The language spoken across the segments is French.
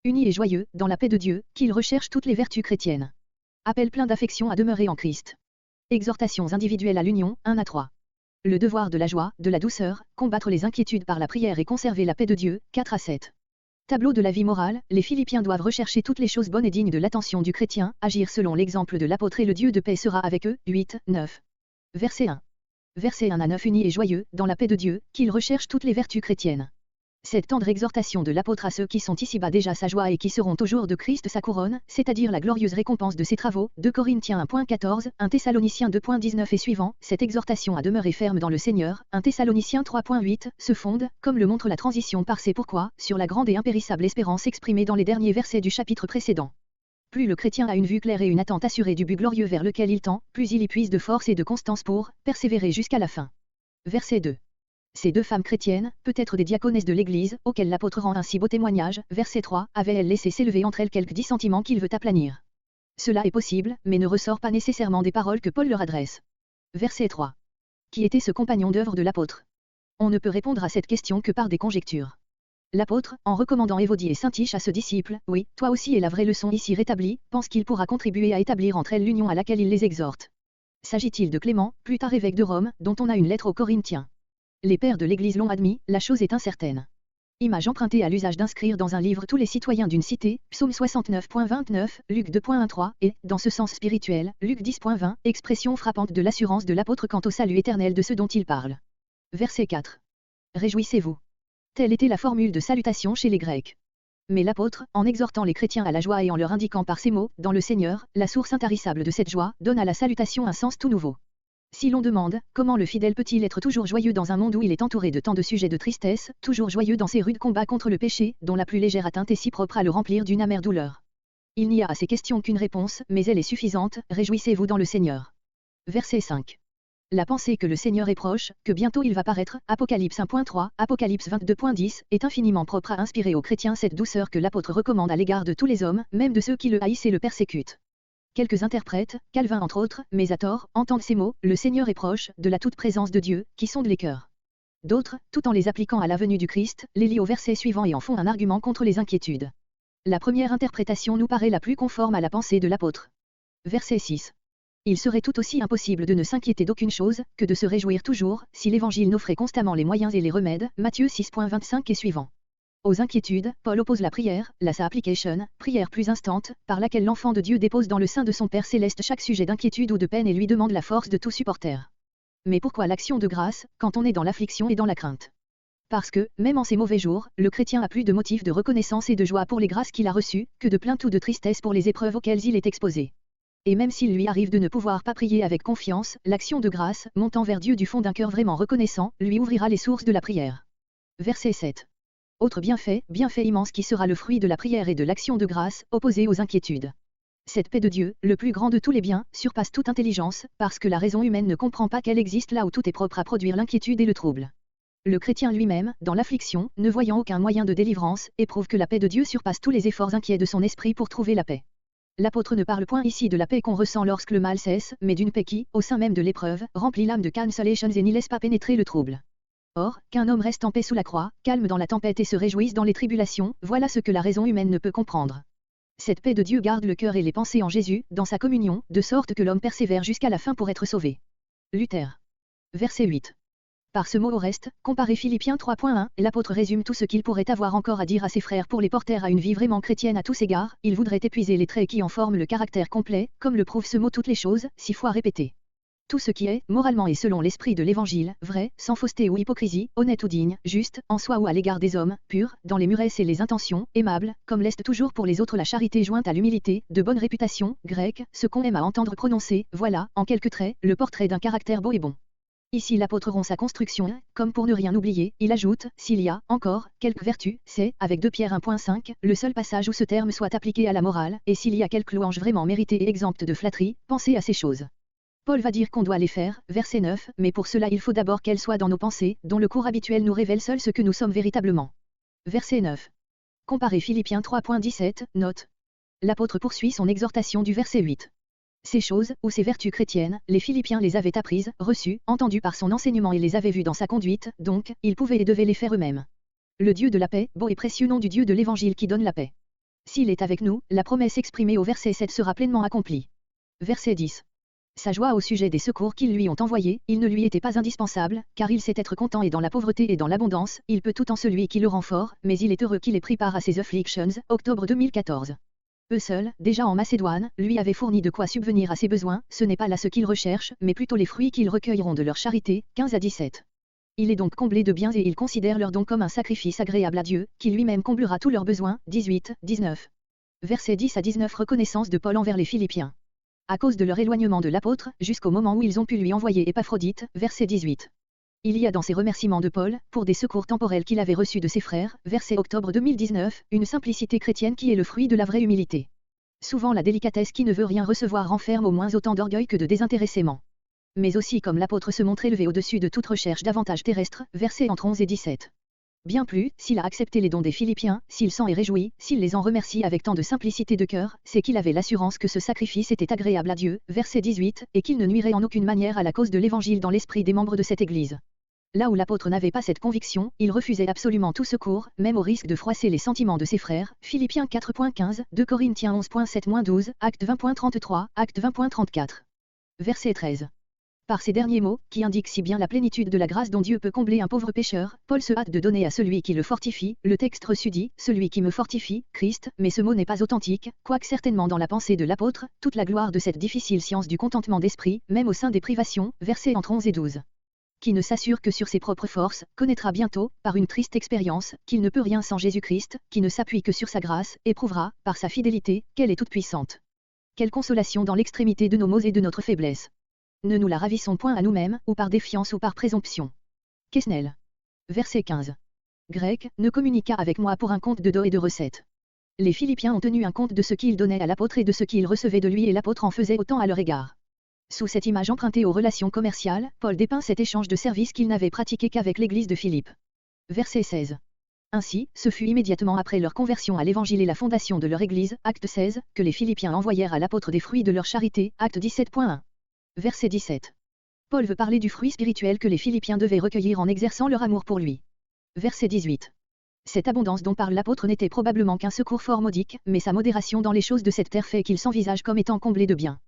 unis et joyeux, dans la paix de Dieu, qu'ils recherchent toutes les vertus chrétiennes. Appel plein d'affection à demeurer en Christ. Exhortations individuelles à l'union, 1 à 3. Le devoir de la joie, de la douceur, combattre les inquiétudes par la prière et conserver la paix de Dieu, 4 à 7. Tableau de la vie morale, les Philippiens doivent rechercher toutes les choses bonnes et dignes de l'attention du chrétien, agir selon l'exemple de l'apôtre et le Dieu de paix sera avec eux, 8, 9. Verset 1. Verset 1 à 9 unis et joyeux, dans la paix de Dieu, qu'ils recherchent toutes les vertus chrétiennes. Cette tendre exhortation de l'apôtre à ceux qui sont ici-bas déjà sa joie et qui seront au jour de Christ sa couronne, c'est-à-dire la glorieuse récompense de ses travaux, 2 Corinthiens 1.14, 1 Thessaloniciens 2.19 et suivant, cette exhortation à demeurer ferme dans le Seigneur, 1 Thessaloniciens 3.8, se fonde, comme le montre la transition par C'est pourquoi, sur la grande et impérissable espérance exprimée dans les derniers versets du chapitre précédent. Plus le chrétien a une vue claire et une attente assurée du but glorieux vers lequel il tend, plus il y puise de force et de constance pour persévérer jusqu'à la fin. Verset 2. Ces deux femmes chrétiennes, peut-être des diaconesses de l'Église, auxquelles l'apôtre rend un si beau témoignage, verset 3, avaient-elles laissé s'élever entre elles quelques dissentiments qu'il veut aplanir. Cela est possible, mais ne ressort pas nécessairement des paroles que Paul leur adresse. Verset 3. Qui était ce compagnon d'œuvre de l'apôtre? On ne peut répondre à cette question que par des conjectures. L'apôtre, en recommandant Évodie et Syntyche à ce disciple, oui, toi aussi est la vraie leçon ici rétablie, pense qu'il pourra contribuer à établir entre elles l'union à laquelle il les exhorte. S'agit-il de Clément, plus tard évêque de Rome, dont on a une lettre aux Corinthiens? Les pères de l'Église l'ont admis, la chose est incertaine. Image empruntée à l'usage d'inscrire dans un livre tous les citoyens d'une cité, Psaume 69.29, Luc 2.13, et, dans ce sens spirituel, Luc 10.20, expression frappante de l'assurance de l'apôtre quant au salut éternel de ceux dont il parle. Verset 4. Réjouissez-vous. Telle était la formule de salutation chez les Grecs. Mais l'apôtre, en exhortant les chrétiens à la joie et en leur indiquant par ces mots, dans le Seigneur, la source intarissable de cette joie, donne à la salutation un sens tout nouveau. Si l'on demande, comment le fidèle peut-il être toujours joyeux dans un monde où il est entouré de tant de sujets de tristesse, toujours joyeux dans ses rudes combats contre le péché, dont la plus légère atteinte est si propre à le remplir d'une amère douleur? Il n'y a à ces questions qu'une réponse, mais elle est suffisante, réjouissez-vous dans le Seigneur. Verset 5. La pensée que le Seigneur est proche, que bientôt il va paraître, Apocalypse 1.3, Apocalypse 22.10, est infiniment propre à inspirer aux chrétiens cette douceur que l'apôtre recommande à l'égard de tous les hommes, même de ceux qui le haïssent et le persécutent. Quelques interprètes, Calvin entre autres, mais à tort, entendent ces mots, le Seigneur est proche, de la toute présence de Dieu, qui sonde les cœurs. D'autres, tout en les appliquant à la venue du Christ, les lient au verset suivant et en font un argument contre les inquiétudes. La première interprétation nous paraît la plus conforme à la pensée de l'apôtre. Verset 6. Il serait tout aussi impossible de ne s'inquiéter d'aucune chose, que de se réjouir toujours, si l'Évangile n'offrait constamment les moyens et les remèdes, Matthieu 6.25 et suivant. Aux inquiétudes, Paul oppose la prière, la sa application, prière plus instante, par laquelle l'enfant de Dieu dépose dans le sein de son Père céleste chaque sujet d'inquiétude ou de peine et lui demande la force de tout supporter. Mais pourquoi l'action de grâce, quand on est dans l'affliction et dans la crainte? Parce que, même en ces mauvais jours, le chrétien a plus de motifs de reconnaissance et de joie pour les grâces qu'il a reçues, que de plainte ou de tristesse pour les épreuves auxquelles il est exposé. Et même s'il lui arrive de ne pouvoir pas prier avec confiance, l'action de grâce, montant vers Dieu du fond d'un cœur vraiment reconnaissant, lui ouvrira les sources de la prière. Verset 7. Autre bienfait immense qui sera le fruit de la prière et de l'action de grâce, opposé aux inquiétudes. Cette paix de Dieu, le plus grand de tous les biens, surpasse toute intelligence, parce que la raison humaine ne comprend pas qu'elle existe là où tout est propre à produire l'inquiétude et le trouble. Le chrétien lui-même, dans l'affliction, ne voyant aucun moyen de délivrance, éprouve que la paix de Dieu surpasse tous les efforts inquiets de son esprit pour trouver la paix. L'apôtre ne parle point ici de la paix qu'on ressent lorsque le mal cesse, mais d'une paix qui, au sein même de l'épreuve, remplit l'âme de consolations et n'y laisse pas pénétrer le trouble. Or, qu'un homme reste en paix sous la croix, calme dans la tempête et se réjouisse dans les tribulations, voilà ce que la raison humaine ne peut comprendre. Cette paix de Dieu garde le cœur et les pensées en Jésus, dans sa communion, de sorte que l'homme persévère jusqu'à la fin pour être sauvé. Luther. Verset 8. Par ce mot au reste, comparez Philippiens 3.1, l'apôtre résume tout ce qu'il pourrait avoir encore à dire à ses frères pour les porter à une vie vraiment chrétienne à tous égards, il voudrait épuiser les traits qui en forment le caractère complet, comme le prouve ce mot toutes les choses, 6 fois répété. Tout ce qui est, moralement et selon l'esprit de l'Évangile, vrai, sans fausseté ou hypocrisie, honnête ou digne, juste, en soi ou à l'égard des hommes, pur, dans les muresses et les intentions, aimable, comme l'est toujours pour les autres la charité jointe à l'humilité, de bonne réputation, grec, ce qu'on aime à entendre prononcer, voilà, en quelques traits, le portrait d'un caractère beau et bon. Ici l'apôtre rompt sa construction, comme pour ne rien oublier, il ajoute, s'il y a, encore, quelques vertus, c'est, avec 2 Pierre 1.5, le seul passage où ce terme soit appliqué à la morale, et s'il y a quelques louanges vraiment méritées et exemptes de flatterie, pensez à ces choses. Paul va dire qu'on doit les faire, verset 9, mais pour cela il faut d'abord qu'elles soient dans nos pensées, dont le cours habituel nous révèle seul ce que nous sommes véritablement. Verset 9. Comparez Philippiens 3.17, note. L'apôtre poursuit son exhortation du verset 8. Ces choses, ou ces vertus chrétiennes, les Philippiens les avaient apprises, reçues, entendues par son enseignement et les avaient vues dans sa conduite, donc, ils pouvaient et devaient les faire eux-mêmes. Le Dieu de la paix, beau et précieux nom du Dieu de l'Évangile qui donne la paix. S'il est avec nous, la promesse exprimée au verset 7 sera pleinement accomplie. Verset 10. Sa joie au sujet des secours qu'ils lui ont envoyés, il ne lui était pas indispensable, car il sait être content et dans la pauvreté et dans l'abondance, il peut tout en celui qui le rend fort, mais il est heureux qu'il ait pris part à ses afflictions, octobre 2014. Eux seuls, déjà en Macédoine, lui avaient fourni de quoi subvenir à ses besoins, ce n'est pas là ce qu'ils recherchent, mais plutôt les fruits qu'ils recueilleront de leur charité, 15 à 17. Il est donc comblé de biens et il considère leur don comme un sacrifice agréable à Dieu, qui lui-même comblera tous leurs besoins, 18, 19. Versets 10 à 19. Reconnaissance de Paul envers les Philippiens. À cause de leur éloignement de l'apôtre, jusqu'au moment où ils ont pu lui envoyer Épaphrodite, verset 18. Il y a dans ces remerciements de Paul, pour des secours temporels qu'il avait reçus de ses frères, verset octobre 2019, une simplicité chrétienne qui est le fruit de la vraie humilité. Souvent la délicatesse qui ne veut rien recevoir renferme au moins autant d'orgueil que de désintéressement. Mais aussi comme l'apôtre se montre élevé au-dessus de toute recherche d'avantages terrestres, versets entre 11 et 17. Bien plus, s'il a accepté les dons des Philippiens, s'il s'en est réjoui, s'il les en remercie avec tant de simplicité de cœur, c'est qu'il avait l'assurance que ce sacrifice était agréable à Dieu, verset 18, et qu'il ne nuirait en aucune manière à la cause de l'Évangile dans l'esprit des membres de cette Église. Là où l'apôtre n'avait pas cette conviction, il refusait absolument tout secours, même au risque de froisser les sentiments de ses frères, Philippiens 4.15, 2 Corinthiens 11.7-12, Acte 20.33, Acte 20.34. Verset 13. Par ces derniers mots, qui indiquent si bien la plénitude de la grâce dont Dieu peut combler un pauvre pécheur, Paul se hâte de donner à celui qui le fortifie, le texte reçu dit, celui qui me fortifie, Christ, mais ce mot n'est pas authentique, quoique certainement dans la pensée de l'apôtre, toute la gloire de cette difficile science du contentement d'esprit, même au sein des privations, versets entre 11 et 12. Qui ne s'assure que sur ses propres forces, connaîtra bientôt, par une triste expérience, qu'il ne peut rien sans Jésus-Christ, qui ne s'appuie que sur sa grâce, éprouvera, par sa fidélité, qu'elle est toute puissante. Quelle consolation dans l'extrémité de nos maux et de notre faiblesse. Ne nous la ravissons point à nous-mêmes, ou par défiance ou par présomption. Quesnel. Verset 15. Grec, ne communiqua avec moi pour un compte de dot et de recettes. Les Philippiens ont tenu un compte de ce qu'ils donnaient à l'apôtre et de ce qu'ils recevaient de lui et l'apôtre en faisait autant à leur égard. Sous cette image empruntée aux relations commerciales, Paul dépeint cet échange de services qu'il n'avait pratiqué qu'avec l'église de Philippe. Verset 16. Ainsi, ce fut immédiatement après leur conversion à l'évangile et la fondation de leur église, acte 16, que les Philippiens envoyèrent à l'apôtre des fruits de leur charité, acte 17.1. Verset 17. Paul veut parler du fruit spirituel que les Philippiens devaient recueillir en exerçant leur amour pour lui. Verset 18. Cette abondance dont parle l'apôtre n'était probablement qu'un secours fort modique, mais sa modération dans les choses de cette terre fait qu'il s'envisage comme étant comblé de biens.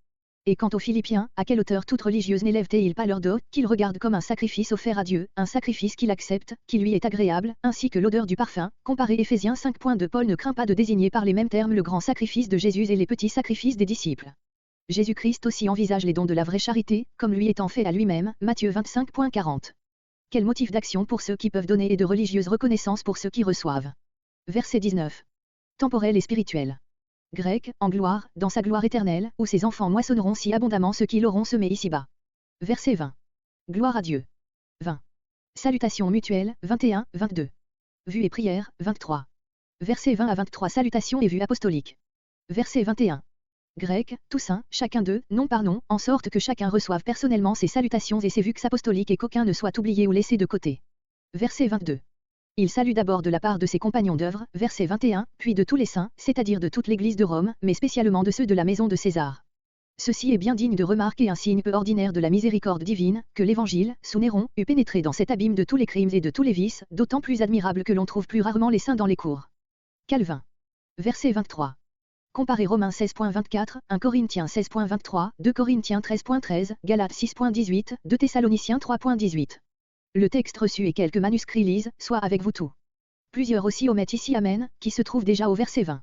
Et quant aux Philippiens, à quelle hauteur toute religieuse n'élèvent-ils pas leur dos, qu'ils regardent comme un sacrifice offert à Dieu, un sacrifice qu'il accepte, qui lui est agréable, ainsi que l'odeur du parfum, comparé Éphésiens 5.2. Paul ne craint pas de désigner par les mêmes termes le grand sacrifice de Jésus et les petits sacrifices des disciples. Jésus-Christ aussi envisage les dons de la vraie charité, comme lui étant fait à lui-même, Matthieu 25.40. Quel motif d'action pour ceux qui peuvent donner et de religieuse reconnaissance pour ceux qui reçoivent. Verset 19. Temporel et spirituel. Grec, en gloire, dans sa gloire éternelle, où ses enfants moissonneront si abondamment ce qu'ils auront semé ici-bas. Verset 20. Gloire à Dieu. 20. Salutations mutuelles, 21, 22. Vue et prière, 23. Verset 20 à 23. Salutations et vue apostolique. Verset 21. Grec, tous saints, chacun d'eux, nom par nom, en sorte que chacun reçoive personnellement ses salutations et ses vues apostoliques et qu'aucun ne soit oublié ou laissé de côté. Verset 22. Il salue d'abord de la part de ses compagnons d'œuvre, verset 21, puis de tous les saints, c'est-à-dire de toute l'Église de Rome, mais spécialement de ceux de la maison de César. Ceci est bien digne de remarque et un signe peu ordinaire de la miséricorde divine, que l'Évangile, sous Néron, eût pénétré dans cet abîme de tous les crimes et de tous les vices, d'autant plus admirable que l'on trouve plus rarement les saints dans les cours. Calvin. Verset 23. Comparez Romains 16.24, 1 Corinthiens 16.23, 2 Corinthiens 13.13, Galates 6.18, 2 Thessaloniciens 3.18. Le texte reçu et quelques manuscrits lisent, soit avec vous tout. Plusieurs aussi omettent ici Amen, qui se trouve déjà au verset 20.